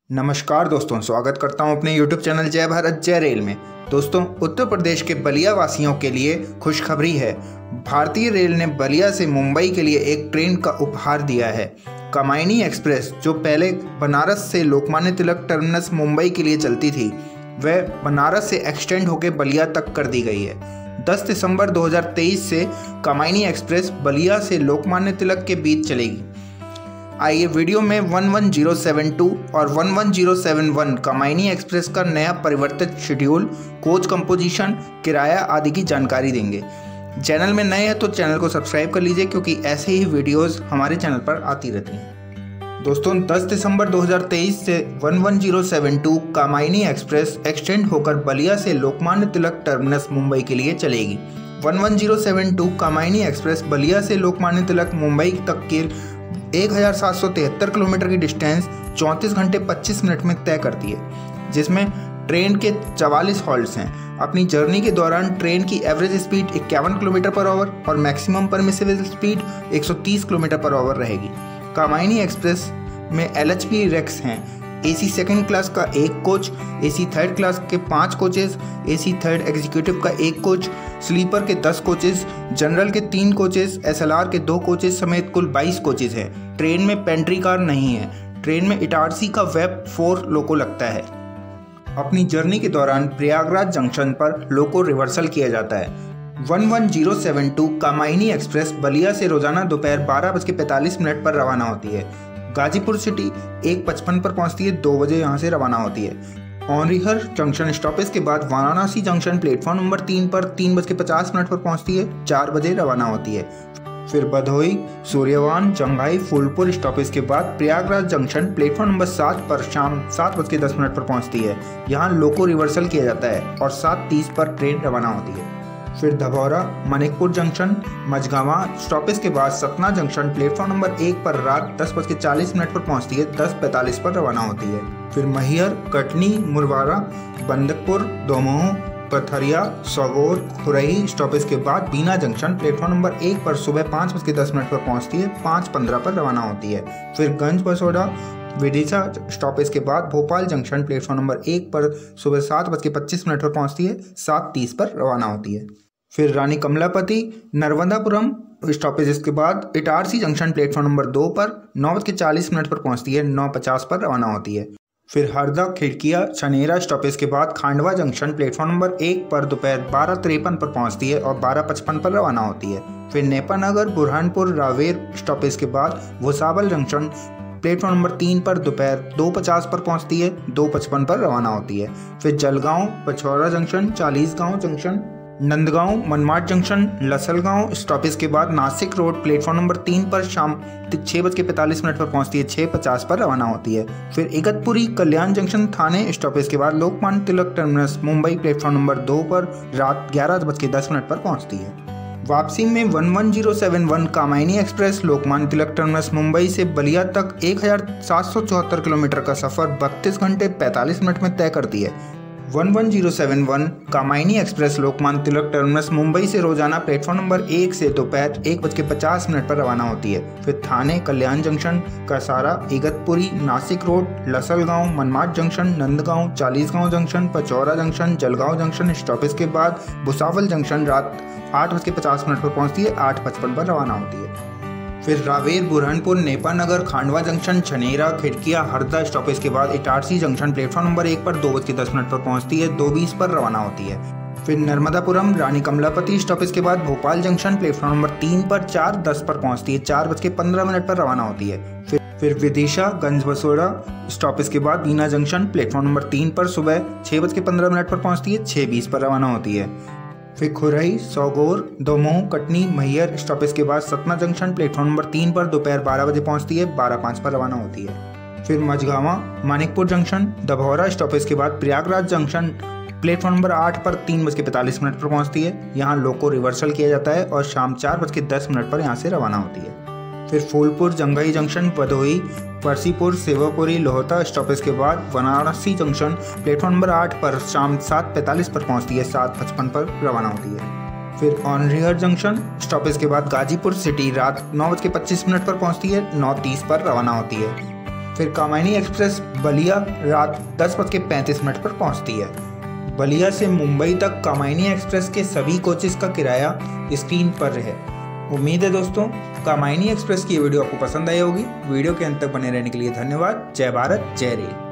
नमस्कार दोस्तों, स्वागत करता हूं अपने YouTube चैनल जय भारत जय रेल में। दोस्तों, उत्तर प्रदेश के बलिया वासियों के लिए खुशखबरी है। भारतीय रेल ने बलिया से मुंबई के लिए एक ट्रेन का उपहार दिया है। कामायनी एक्सप्रेस, जो पहले बनारस से लोकमान्य तिलक टर्मिनस मुंबई के लिए चलती थी, वह बनारस से एक्सटेंड होकर बलिया तक कर दी गई है। 10 दिसंबर 2023 से कामायनी एक्सप्रेस बलिया से लोकमान्य तिलक के बीच चलेगी। आइए वीडियो में 11072 और 11071 कामायनी एक्सप्रेस का नया परिवर्तित शेड्यूल, कोच कंपोजिशन, किराया आदि की जानकारी देंगे। चैनल में नए हैं तो चैनल को सब्सक्राइब कर लीजिए, क्योंकि ऐसे ही वीडियोस हमारे चैनल पर आती रहती हैं। दोस्तों, 10 दिसंबर 2023 से 11072 कामायनी एक्सप्रेस एक्सटेंड होकर बलिया से लोकमान्य तिलक टर्मिनस मुंबई के लिए चलेगी। 11072 कामायनी एक्सप्रेस बलिया से लोकमान्य तिलक मुंबई तक के 1773 किलोमीटर की डिस्टेंस 34 घंटे 25 मिनट में तय करती है, जिसमें ट्रेन के 44 हॉल्ट्स हैं। अपनी जर्नी के दौरान ट्रेन की average speed 51 kilometre per hour और maximum permissible speed 130 kilometre per hour रहेगी। कामायनी एक्सप्रेस में LHP रेक्स हैं। AC सेकंड क्लास का 1 कोच, AC थर्ड क्लास के 5 कोचेस, AC थर्ड एग्जीक्यूटिव का 1 कोच, स्लीपर के 10 कोचेस, जनरल के 3 कोचेस, SLR के 2 कोचेस समेत कुल 22 कोचेस हैं। ट्रेन में पेंट्री कार नहीं है। ट्रेन में इटारसी का वेब 4 लोको लगता है। अपनी जर्नी के दौरान प्रयागराज जंक्शन पर लोको रिवर्सल किया जाता है। 11072 कामायनी एक्सप्रेस बलिया से रोजाना दोपहर 12:45 पर रवाना होती है। गाजीपुर सिटी 1:55 पर पहुंचती है, 2 बजे यहाँ से रवाना होती है। औंरिहर जंक्शन स्टॉपेज के बाद वाराणसी जंक्शन प्लेटफॉर्म नंबर 3 पर 3:50 पर पहुंचती है, 4 बजे रवाना होती है। फिर भदोही, सूर्यवान, जंघई, फूलपुर स्टॉपेज के बाद प्रयागराज जंक्शन प्लेटफॉर्म नंबर 7 पर शाम 7:10 पर पहुंचती है। यहाँ लोको रिवर्सल किया जाता है और 7:30 पर ट्रेन रवाना होती है। फिर धबौरा, मानिकपुर जंक्शन, मझगावा स्टॉपेज के बाद सतना जंक्शन प्लेटफॉर्म नंबर 1 पर रात 10:40 पर पहुंचती है, 10:45 पर रवाना होती है। फिर मैहर, कटनी, मुरवारा, बंदकपुर, दोमोह, पथरिया, सौगोर, खुरई स्टॉपेज के बाद बीना जंक्शन प्लेटफॉर्म नंबर 1 पर सुबह 5:10 पर पहुंचती है, 5:15 पर रवाना होती है। फिर गंज बसोड़ा, विदिशा स्टॉपेज के बाद भोपाल जंक्शन प्लेटफॉर्म नंबर 1 पर सुबह 7:25 पर पहुंचती है, 7:30 पर रवाना होती है। फिर रानी कमलापति, नर्मदापुरम स्टॉपेज के बाद इटारसी जंक्शन प्लेटफॉर्म नंबर 2 पर 9:40 पर पहुंचती है, 9:50 पर रवाना होती है। फिर हरदा, खिड़किया, छनेरा स्टॉपेज के बाद खांडवा जंक्शन प्लेटफॉर्म नंबर 1 पर दोपहर 12:53 पर पहुंचती है और 12:55 पर रवाना होती है। फिर नेपानगर, बुरहानपुर, रावेर स्टॉपेज के बाद भुसावल जंक्शन प्लेटफॉर्म नंबर 3 पर दोपहर 2:50 पर पहुंचती है, 2:55 पर रवाना होती है। फिर Jalgaon, Pachora junction, Chalisgaon junction, Nandgaon, Manmad junction, Lasalgaon stoppage के बाद नासिक रोड प्लेटफॉर्म नंबर 3 पर शाम 6:45 पर पहुंचती है, 6:50 पर रवाना होती है। फिर इगतपुरी, कल्याण जंक्शन, थाने स्टॉपेज के बाद Lokmanya Tilak terminus Mumbai platform number 2 पर रात 11:10 पर पहुंचती है। वापसी में 11071 कामायनी एक्सप्रेस लोकमान्य तिलक टर्मिनस मुंबई से बलिया तक 1774 किलोमीटर का सफर 32 घंटे 45 मिनट में तय करती है। 11071 कामायनी एक्सप्रेस लोकमान्य तिलक टर्मिनस मुंबई से रोजाना प्लेटफॉर्म नंबर 1 से दोपहर 1:50 पर रवाना होती है। फिर Thane, Kalyan junction, Kasara, Igatpuri, Nashik road, Lasalgaon, Manmad junction, Nandgaon, Chalisgaon junction, Pachora junction, Jalgaon junction stoppage के बाद भुसावल जंक्शन रात 8:50 पर पहुंचती है, 8:55 पर रवाना होती है। फिर रावेर, बुरहानपुर, नेपानगर, खांडवा जंक्शन, छनेरा, खिड़किया, हरदा स्टॉपेज के बाद इटारसी जंक्शन प्लेटफॉर्म नंबर 1 पर 2:10 पर पहुंचती है, 2:20 पर रवाना होती है। फिर नर्मदापुरम, रानी कमलापति स्टॉपेज के बाद भोपाल जंक्शन प्लेटफॉर्म नंबर 3 पर 4:10 पर पहुंचती है, 4:15 पर रवाना होती है। फिर विदिशा, गंज बसोड़ा स्टॉपेज के बाद बीना जंक्शन प्लेटफॉर्म नंबर 3 पर सुबह 6:15 पर पहुंचती है, 6:20 पर रवाना होती है। फिर खुरई, सौगोर, दोमोह, कटनी, मैहर स्टॉपेज के बाद सतना जंक्शन प्लेटफॉर्म नंबर 3 पर दोपहर 12 बजे पहुंचती है, 12:05 पर रवाना होती है। फिर मझगावा, मानिकपुर जंक्शन, धबौरा स्टॉपेज के बाद प्रयागराज जंक्शन प्लेटफॉर्म नंबर 8 पर 3:45 पर पहुंचती है। यहाँ लोको रिवर्सल किया जाता है और शाम 4:10 पर यहाँ से रवाना होती है। फिर फूलपुर, जंघई जंक्शन, भदोही, परसीपुर, सेवापुरी, लोहता स्टॉपेज के बाद वाराणसी जंक्शन प्लेटफॉर्म नंबर 8 पर शाम 7:45 पर पहुंचती है, 7:55 पर रवाना होती है। फिर औंरिहर जंक्शन स्टॉपेज के बाद गाजीपुर सिटी रात 9:25 पर पहुंचती है, 9:30 पर रवाना होती है। फिर कामायनी एक्सप्रेस बलिया रात 10:35 पर पहुंचती है। बलिया से मुंबई तक कामायनी एक्सप्रेस के सभी कोचेस का किराया स्क्रीन पर है। उम्मीद है दोस्तों कामायनी एक्सप्रेस की ये वीडियो आपको पसंद आई होगी। वीडियो के अंत तक बने रहने के लिए धन्यवाद। जय भारत, जय रेल।